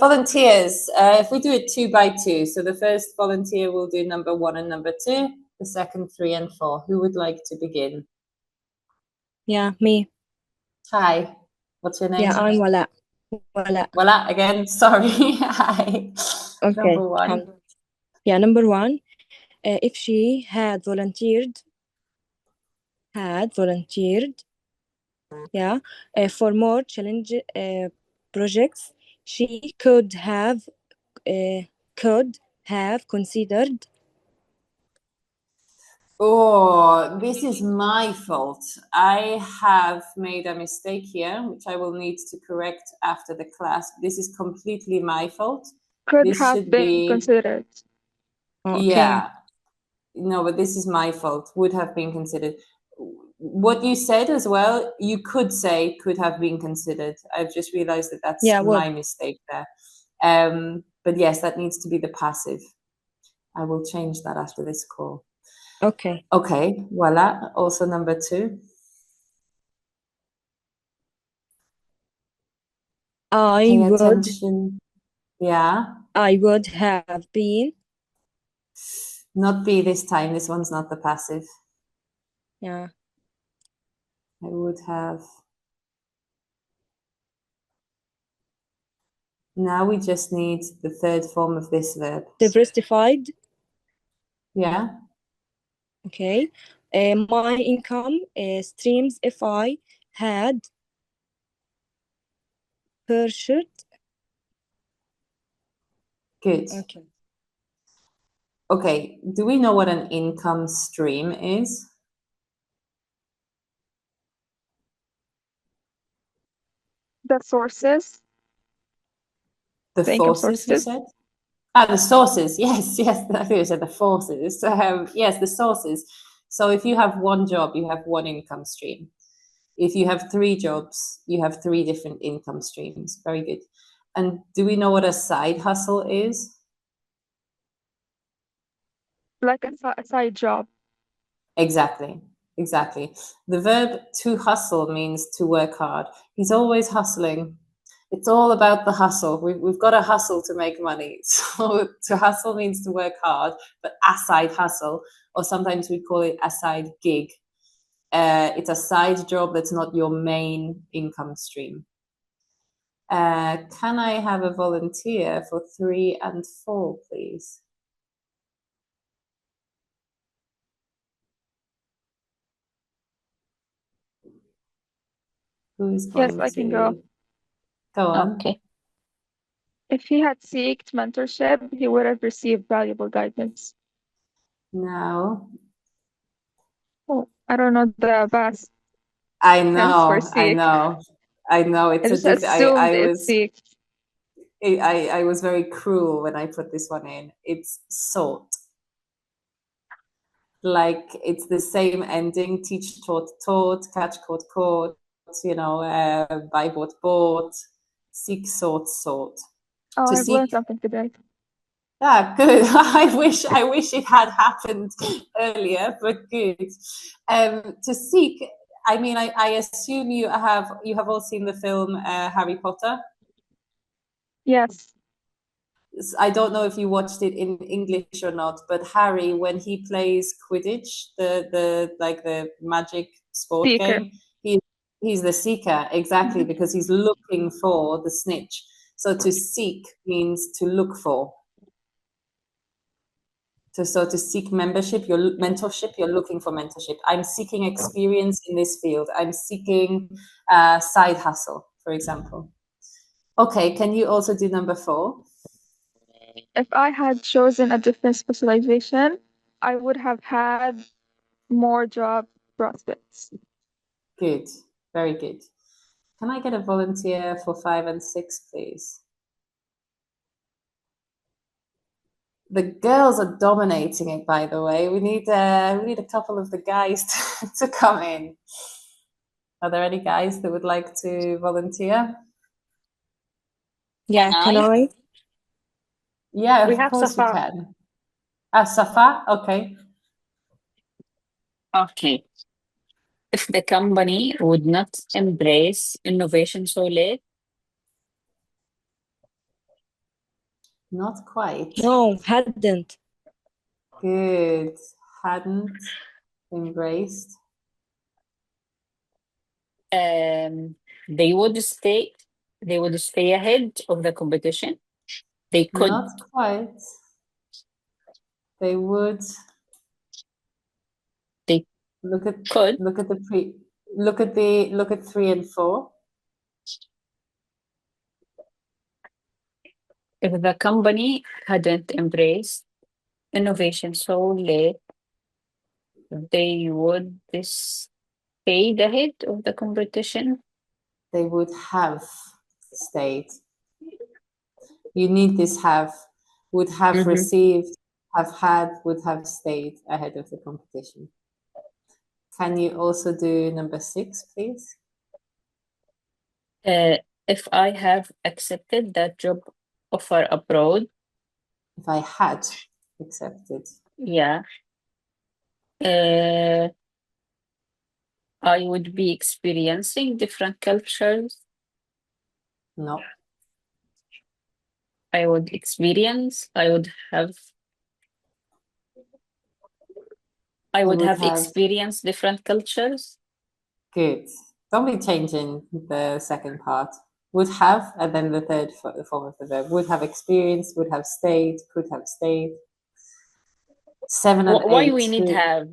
Volunteers, if we do it 2 by 2, so the first volunteer will do number 1 and number 2, the second 3 and 4? Who would like to begin?
Yeah, me.
Hi, what's your name?
Yeah, I'm Wala. Wala.
Wala again, sorry. Hi.
Okay.
Number 1.
Yeah, number 1. If she had volunteered, yeah, for more challenge projects, she could have considered.
Oh, this is my fault. I have made a mistake here, which I will need to correct after the class. This is completely my fault.
Could
This
have
should
been
be,
considered.
Okay.
yeah. No, but this is my fault. Would have been considered. What you said as well, you could say could have been considered. I've just realized that that's
Yeah,
my
would.
mistake there. But yes, that needs to be the passive. I will change that after this call.
Okay.
Okay, voila. Also number 2. Pay attention. Yeah.
I would have been.
Not be this time. This one's not the passive.
Yeah.
I would have. Now we just need the third form of this verb.
Diversified.
Yeah.
Okay. My income streams if I had pursued.
Good.
Okay.
Okay. Do we know what an income stream is?
The sources.
The forces, you said? The sources. Yes, yes. I think you said the forces. Yes, the sources. So if you have one job, you have one income stream. If you have 3 jobs, you have 3 different income streams. Very good. And do we know what a side hustle is?
Like a side job.
Exactly. Exactly. The verb to hustle means to work hard. He's always hustling. It's all about the hustle. We've got to hustle to make money. So to hustle means to work hard, but a side hustle, or sometimes we call it a side gig. It's a side job that's not your main income stream. Can I have a volunteer for 3 and 4, please? Who is going
Yes, I can go.
Go on.
Okay.
If he had sought mentorship, he would have received valuable guidance.
No.
Oh, I don't know the best.
I
Tense for
know. I
seek.
know. I know. It's
I
a
just
diff.
assumed it's seek.
I was very cruel when I put this one in. It's sought. Like it's the same ending. Teach, taught, taught. Catch, caught, caught. You know, buy, bought. Seek, sought, sought.
Oh,
To
I've learned
seek.
something today.
Ah, good. I wish it had happened earlier, but good. To seek. I mean, I assume you have all seen the film Harry Potter.
Yes.
I don't know if you watched it in English or not, but Harry, when he plays Quidditch, the magic sport
Seeker.
game, he's the seeker, exactly, because he's looking for the snitch. So to seek means to look for. So to seek mentorship, you're looking for mentorship. I'm seeking experience in this field. I'm seeking side hustle, for example. Okay, can you also do number 4?
If I had chosen a different specialization, I would have had more job prospects.
Good, very good. Can I get a volunteer for 5 and 6, please? The girls are dominating it, by the way. We need a couple of the guys to come in. Are there any guys that would like to volunteer?
Yeah, can I?
Yeah,
We
of
have
course you
Safa.
can. Safa, okay.
Okay. If the company would not embrace innovation so late,
Not quite.
No, hadn't.
Good. hadn't embraced.
They would stay ahead of the competition. They could.
Not quite. They would.
They
look at
could.
Look at 3 and 4.
If the company hadn't embraced innovation so late, they would stayed ahead of the competition.
They would have stayed. You need this have. Would have received, have had, would have stayed ahead of the competition. Can you also do number 6, please?
If I have accepted that job offer abroad.
If I had accepted.
Yeah. I would be experiencing different cultures.
No.
I would have experienced different cultures.
Good. Don't be changing the second part. Would have, and then the third form of the verb. Would have experienced, would have stayed, could have stayed. 7 and 8.
Why we need have?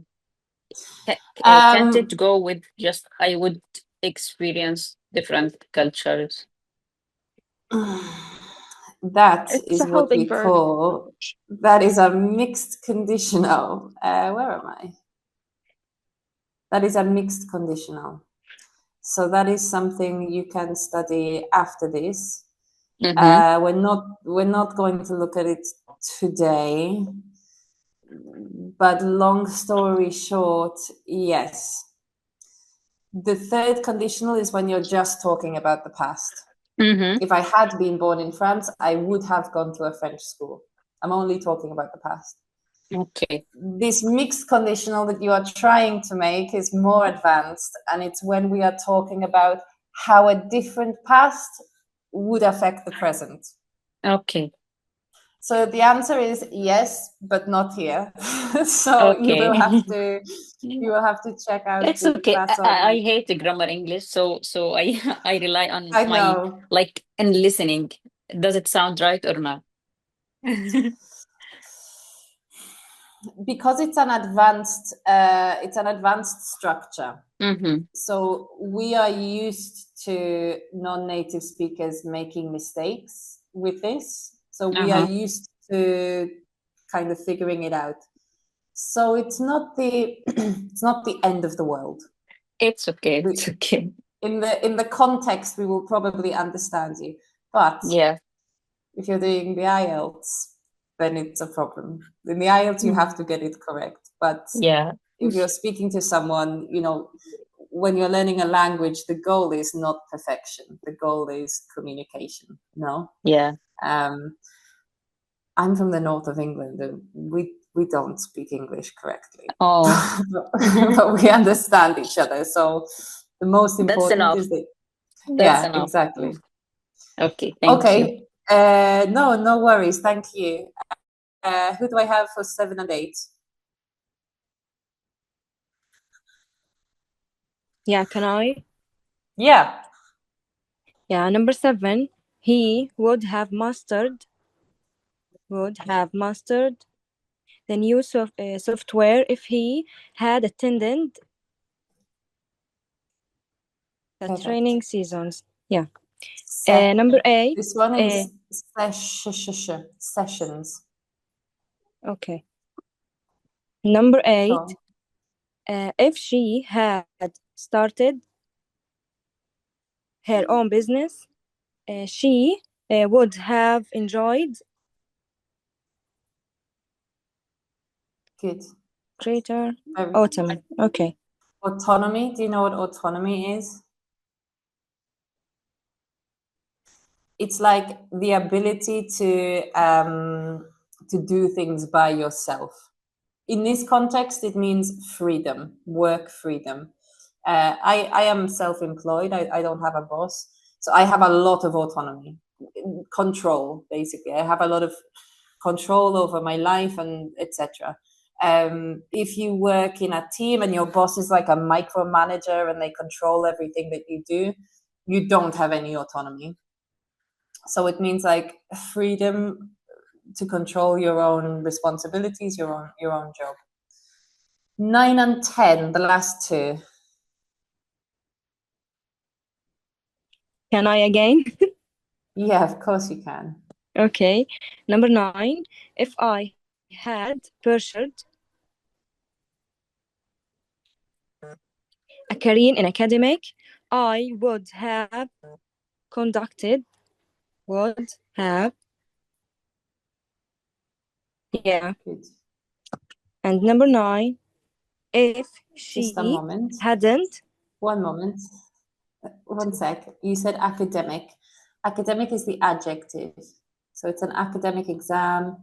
Can't it go with just I would experience different cultures?
That
It's
is
a
what we
helping verb.
call, that is a mixed conditional. Where am I? That is a mixed conditional. So that is something you can study after this. We're not going to look at it today, but long story short, yes. The third conditional is when you're just talking about the past. If I had been born in France, I would have gone to a French school. I'm only talking about the past.
Okay.
This mixed conditional that you are trying to make is more advanced, and it's when we are talking about how a different past would affect the present.
Okay.
So the answer is yes, but not here. So
okay.
you will have to check out.
It's okay. I hate the grammar English, so I rely on my like in listening. Does it sound right or not?
Because it's an advanced structure. So we are used to non-native speakers making mistakes with this. So we are used to kind of figuring it out. So it's not the it's not the end of the world.
It's okay. It's okay.
In the context, we will probably understand you. But
yeah,
if you're doing the IELTS, then it's a problem. In the IELTS, you have to get it correct. But
yeah,
if you're speaking to someone, when you're learning a language, the goal is not perfection. The goal is communication. No.
Yeah.
I'm from the north of England, and we don't speak English correctly.
Oh.
But we understand each other. So the most important is that.
That's enough.
Exactly.
Okay. Thank you.
No worries. Thank you. Who do I have for 7 and 8?
Yeah, can I?
Yeah.
Yeah, number 7. He would have mastered the new software if he had attended the training seasons. Yeah. Number 8.
This one is sessions.
Okay. Number 8. If she had started her own business, she would have enjoyed greater autonomy. Okay.
Autonomy. Do you know what autonomy is? It's like the ability to do things by yourself. In this context, it means freedom, work freedom. I am self-employed. I don't have a boss, so I have a lot of autonomy, control. Basically, I have a lot of control over my life and etc. If you work in a team and your boss is like a micromanager and they control everything that you do, you don't have any autonomy. So it means like freedom to control your own responsibilities, your own job. 9 and 10, the last two.
Can I again?
Yeah, of course you can.
Okay. Number 9, if I had pursued a career in academic, I would have conducted, yeah.
Good.
And number 9, if
Just a
she
moment.
hadn't,
One moment. One sec. You said academic. Academic is the adjective. So it's an academic exam.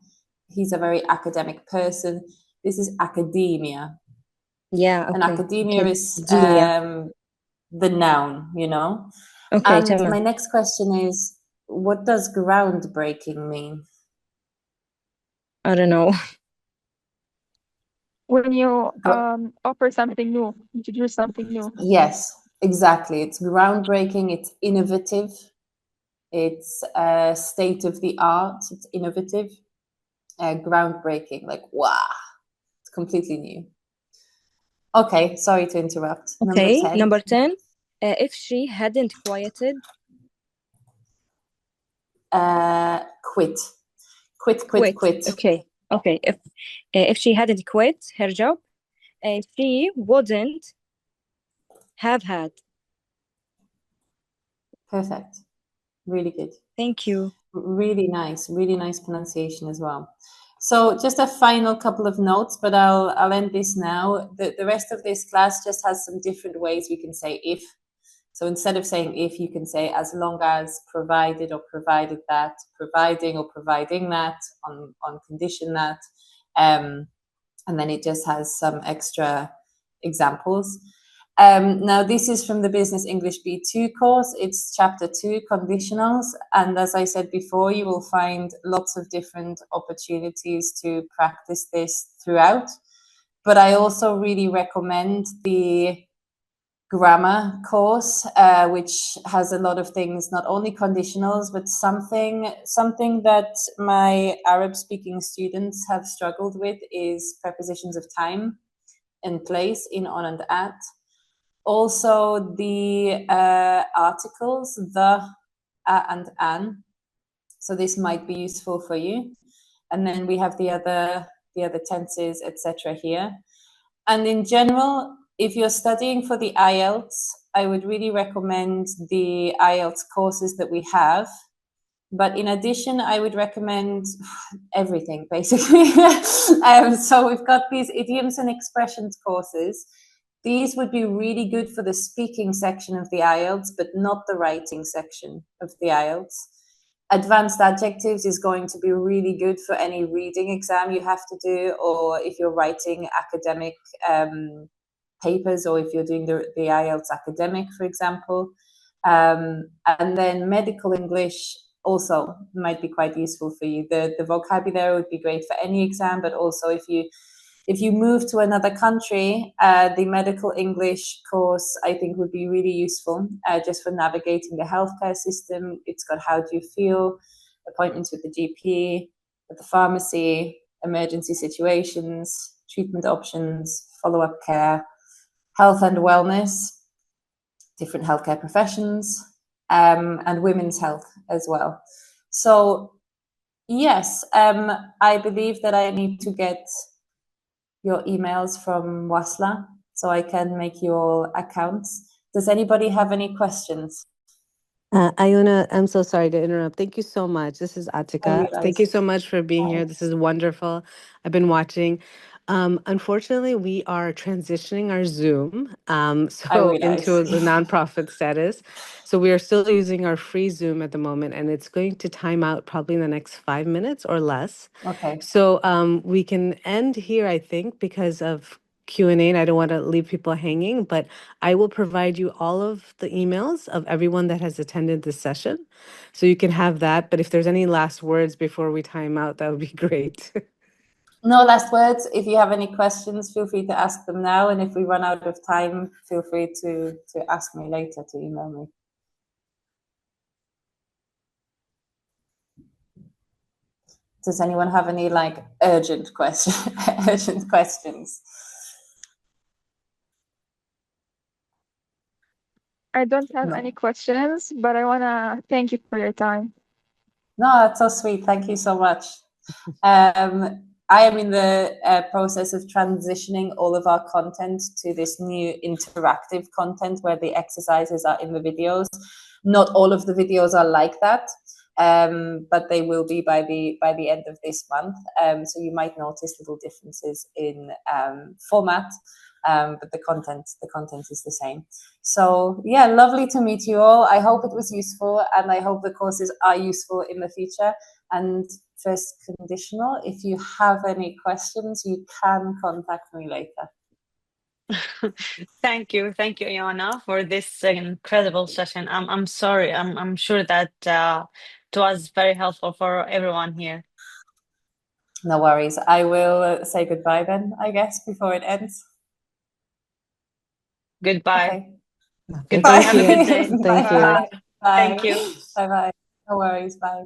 He's a very academic person. This is academia.
yeah,
And
okay.
academia is
Academia.
the noun, you know?
Okay,
And
تمام.
my next question is, what does groundbreaking mean?
I don't know.
When you offer something new, introduce something new.
Yes, exactly. It's groundbreaking, it's innovative, it's state of the art, it's innovative, groundbreaking, like, wow, it's completely new. Okay, sorry to interrupt.
Okay,
Number 10.
number 10, if she hadn't quieted,
Quit.
Okay, okay. If she hadn't quit her job, she wouldn't have had.
Perfect. Really good.
Thank you.
Really nice pronunciation as well. So just a final couple of notes, but I'll end this now. The rest of this class just has some different ways we can say if. So instead of saying if, you can say as long as, provided or provided that, providing or providing that, on condition that. And then it just has some extra examples. Now, this is from the Business English B2 course. It's chapter 2, conditionals. And as I said before, you will find lots of different opportunities to practice this throughout. But I also really recommend the grammar course, which has a lot of things, not only conditionals, but something that my Arab-speaking students have struggled with is prepositions of time and place, in, on, and at. Also, the articles, the, and an. So this might be useful for you. And then we have the other tenses, etc. here. And in general, if you're studying for the IELTS, I would really recommend the IELTS courses that we have. But in addition, I would recommend everything, basically. So we've got these idioms and expressions courses. These would be really good for the speaking section of the IELTS, but not the writing section of the IELTS. Advanced adjectives is going to be really good for any reading exam you have to do, or if you're writing academic papers, or if you're doing the IELTS academic, for example. And then medical English also might be quite useful for you. The vocabulary would be great for any exam, but also if you move to another country, the medical English course, I think, would be really useful just for navigating the healthcare system. It's got how do you feel, appointments with the GP, at the pharmacy, emergency situations, treatment options, follow-up care, health and wellness, different healthcare professions, and women's health as well. So, yes, I believe that I need to get your emails from Wasla so I can make your accounts. Does anybody have any questions?
Iona, I'm so sorry to interrupt. Thank you so much. This is
I
Atika.
realize.
Thank you so much for being here. This is wonderful. I've been watching. Unfortunately, we are transitioning our Zoom into the nonprofit status. So we are still using our free Zoom at the moment, and it's going to time out probably in the next 5 minutes or less.
Okay.
So we can end here, I think, because of Q&A, and I don't want to leave people hanging, but I will provide you all of the emails of everyone that has attended this session. So you can have that. But if there's any last words before we time out, that would be great.
No last words. If you have any questions, feel free to ask them now. And if we run out of time, feel free to ask me later, to email me. Does anyone have any like urgent questions?
I don't have any questions, but I want to thank you for your time.
No, that's so sweet. Thank you so much. I am in the process of transitioning all of our content to this new interactive content where the exercises are in the videos. Not all of the videos are like that, but they will be by the end of this month. So you might notice little differences in format, but the content is the same. So yeah, lovely to meet you all. I hope it was useful, and I hope the courses are useful in the future. And first conditional, if you have any questions, you can contact me later.
Thank you, Iona, for this incredible session. I'm sorry. I'm sure that it was very helpful for everyone here.
No worries. I will say goodbye then, I guess, before it ends.
Goodbye.
Okay.
Goodbye.
Thank
Have a
you.
good day.
Thank you.
Bye.
Thank you.
Bye. No worries. Bye.